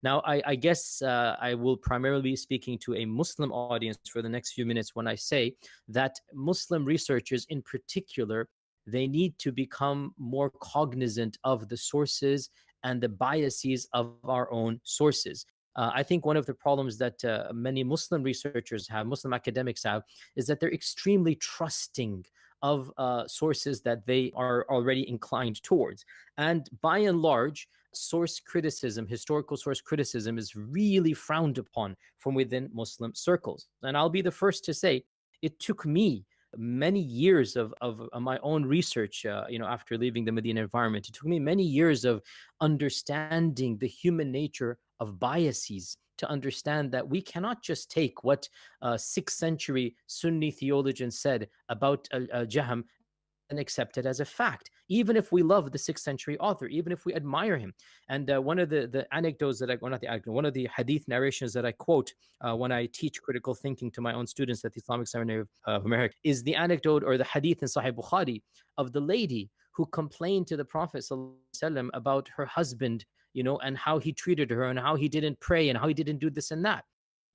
Now, I guess I will primarily be speaking to a Muslim audience for the next few minutes when I say that Muslim researchers in particular, they need to become more cognizant of the sources and the biases of our own sources. I think one of the problems that many Muslim researchers have, Muslim academics have, is that they're extremely trusting of sources that they are already inclined towards. And by and large, source criticism, historical source criticism, is really frowned upon from within Muslim circles. And I'll be the first to say it took me many years of my own research, after leaving the Medina environment. It took me many years of understanding the human nature of biases to understand that we cannot just take what 6th century Sunni theologians said about Jahm and accept it as a fact, even if we love the 6th century author, even if we admire him. And one of the anecdotes that one of the hadith narrations that I quote when I teach critical thinking to my own students at the Islamic Seminary of America is the anecdote or the hadith in Sahih Bukhari of the lady who complained to the Prophet ﷺ about her husband, and how he treated her and how he didn't pray and how he didn't do this and that.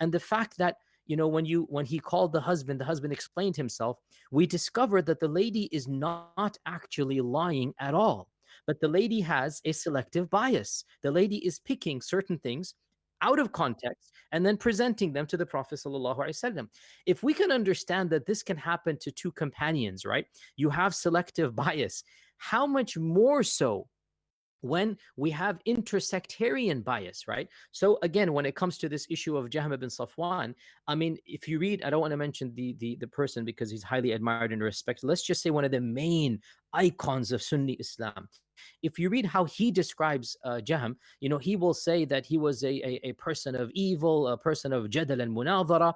And the fact that when he called the husband explained himself, we discovered that the lady is not actually lying at all. But the lady has a selective bias. The lady is picking certain things out of context and then presenting them to the Prophet ﷺ. If we can understand that this can happen to two companions, right? You have selective bias. How much more so when we have intersectarian bias, right? So again, when it comes to this issue of Jahm ibn Safwan, I mean, if you read, I don't want to mention the person because he's highly admired and respected. Let's just say one of the main icons of Sunni Islam. If you read how he describes Jahm, he will say that he was a person of evil, a person of jadal and munadhara.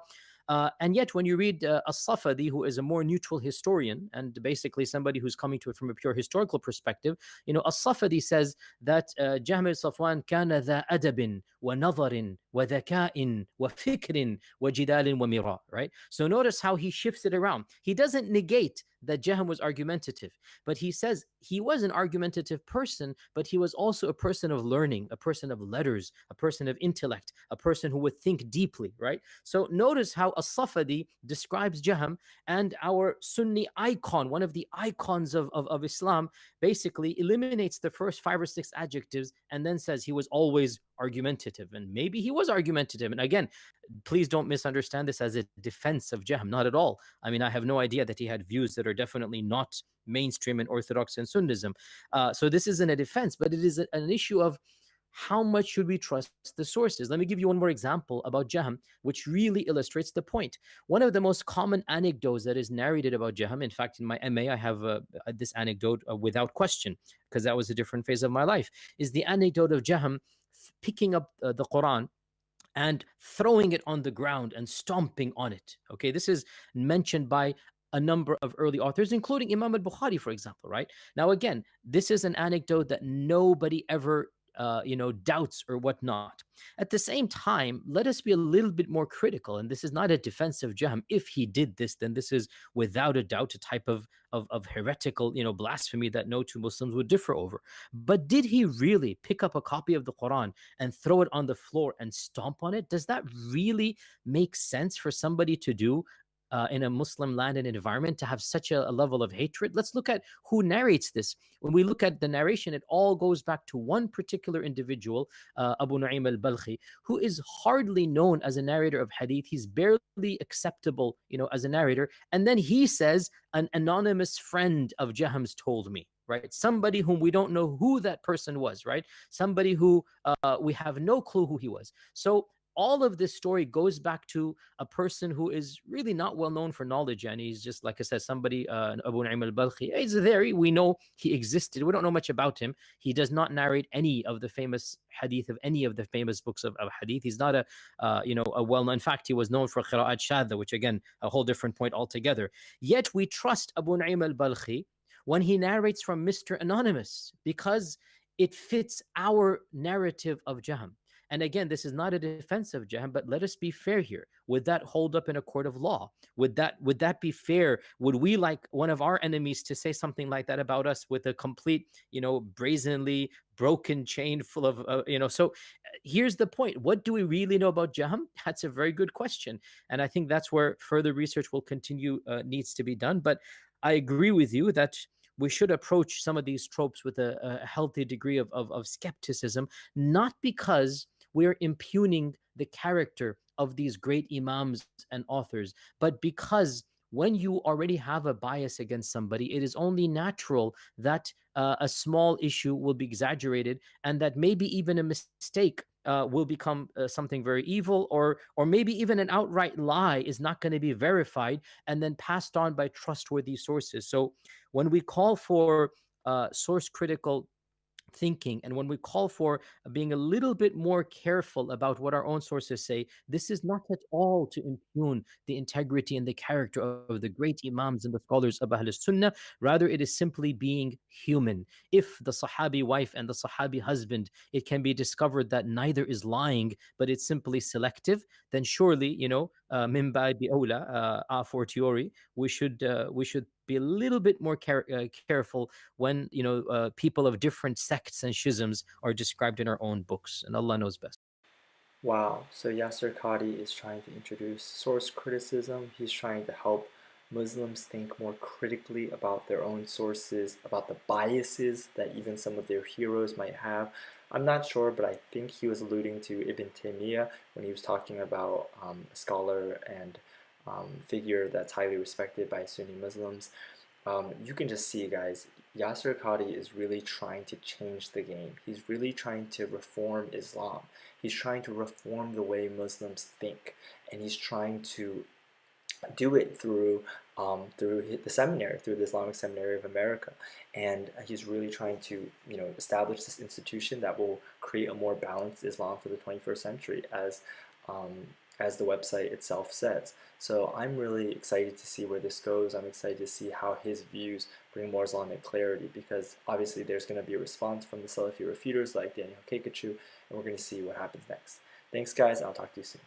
And yet, when you read As-Safadi, who is a more neutral historian and basically somebody who's coming to it from a pure historical perspective, As-Safadi says that Jahm ibn Safwan kana dha adabin wa nadharin wa dhaka'in wa fikrin wa jidalin wa mira, right? So notice how he shifts it around. He doesn't negate that Jahm was argumentative, but he says he was an argumentative person, but he was also a person of learning, a person of letters, a person of intellect, a person who would think deeply, right? So notice how As-Safadi describes Jahm, and our Sunni icon, one of the icons of Islam, basically eliminates the first 5 or 6 adjectives and then says he was always argumentative. And maybe he was argumentative. And again, please don't misunderstand this as a defense of Jahm. Not at all. I mean, I have no idea that he had views that are definitely not mainstream and orthodox in Sunnism. So this isn't a defense, but it is an issue of how much should we trust the sources? Let me give you one more example about Jahm, which really illustrates the point. One of the most common anecdotes that is narrated about Jahm, in fact, in my MA, I have this anecdote without question, because that was a different phase of my life, is the anecdote of Jahm picking up the Quran and throwing it on the ground and stomping on it. Okay, this is mentioned by a number of early authors, including Imam al-Bukhari, for example, right? Now, again, this is an anecdote that nobody ever doubts or whatnot. At the same time, let us be a little bit more critical. And this is not a defense of Jahm. If he did this, then this is without a doubt a type of heretical, blasphemy that no two Muslims would differ over. But did he really pick up a copy of the Quran and throw it on the floor and stomp on it? Does that really make sense for somebody to do in a Muslim land and environment, to have such a level of hatred? Let's look at who narrates this. When we look at the narration, it all goes back to one particular individual, Abu Nu'aym al-Balkhi, who is hardly known as a narrator of hadith. He's barely acceptable, as a narrator. And then he says, an anonymous friend of Jahm's told me. Right? Somebody whom we don't know who that person was, right? Somebody who we have no clue who he was. So all of this story goes back to a person who is really not well known for knowledge, and he's just, like I said, somebody, Abu Nu'aym al-Balkhi. He's there. We know he existed. We don't know much about him. He does not narrate any of the famous hadith of any of the famous books of hadith. He's not a well-known. In fact, he was known for qira'at shadda, which again, a whole different point altogether. Yet we trust Abu Nu'aym al-Balkhi when he narrates from Mr. Anonymous, because it fits our narrative of Jahm. And again, this is not a defense of Jahm, but let us be fair here. Would that hold up in a court of law? Would that be fair? Would we like one of our enemies to say something like that about us with a complete, brazenly broken chain full of, so here's the point. What do we really know about Jaham? That's a very good question. And I think that's where further research will continue, needs to be done. But I agree with you that we should approach some of these tropes with a healthy degree of skepticism, not because we're impugning the character of these great imams and authors, but because when you already have a bias against somebody, it is only natural that a small issue will be exaggerated, and that maybe even a mistake will become something very evil, or maybe even an outright lie is not going to be verified and then passed on by trustworthy sources. So when we call for source critical thinking, and when we call for being a little bit more careful about what our own sources say, this is not at all to impugn the integrity and the character of the great imams and the scholars of Ahl Sunnah. Rather, it is simply being human. If the Sahabi wife and the Sahabi husband, it can be discovered that neither is lying, but it's simply selective, then surely, min bi awla, a fortiori, we should be a little bit more careful when people of different sects and schisms are described in our own books, and Allah knows best. Wow, so Yasir Qadhi is trying to introduce source criticism. He's trying to help Muslims think more critically about their own sources, about the biases that even some of their heroes might have. I'm not sure, but I think he was alluding to Ibn Taymiyyah when he was talking about a scholar and figure that's highly respected by Sunni Muslims. You can just see, guys, Yasir Qadhi is really trying to change the game. He's really trying to reform Islam. He's trying to reform the way Muslims think, and he's trying to do it through the seminary, through the Islamic Seminary of America, and he's really trying to establish this institution that will create a more balanced Islam for the 21st century, um, as the website itself says. So I'm really excited to see where this goes. I'm excited to see how his views bring more Islamic clarity, because obviously there's going to be a response from the Salafi refuters like Daniel Kekachu, and we're going to see what happens next. Thanks, guys. I'll talk to you soon.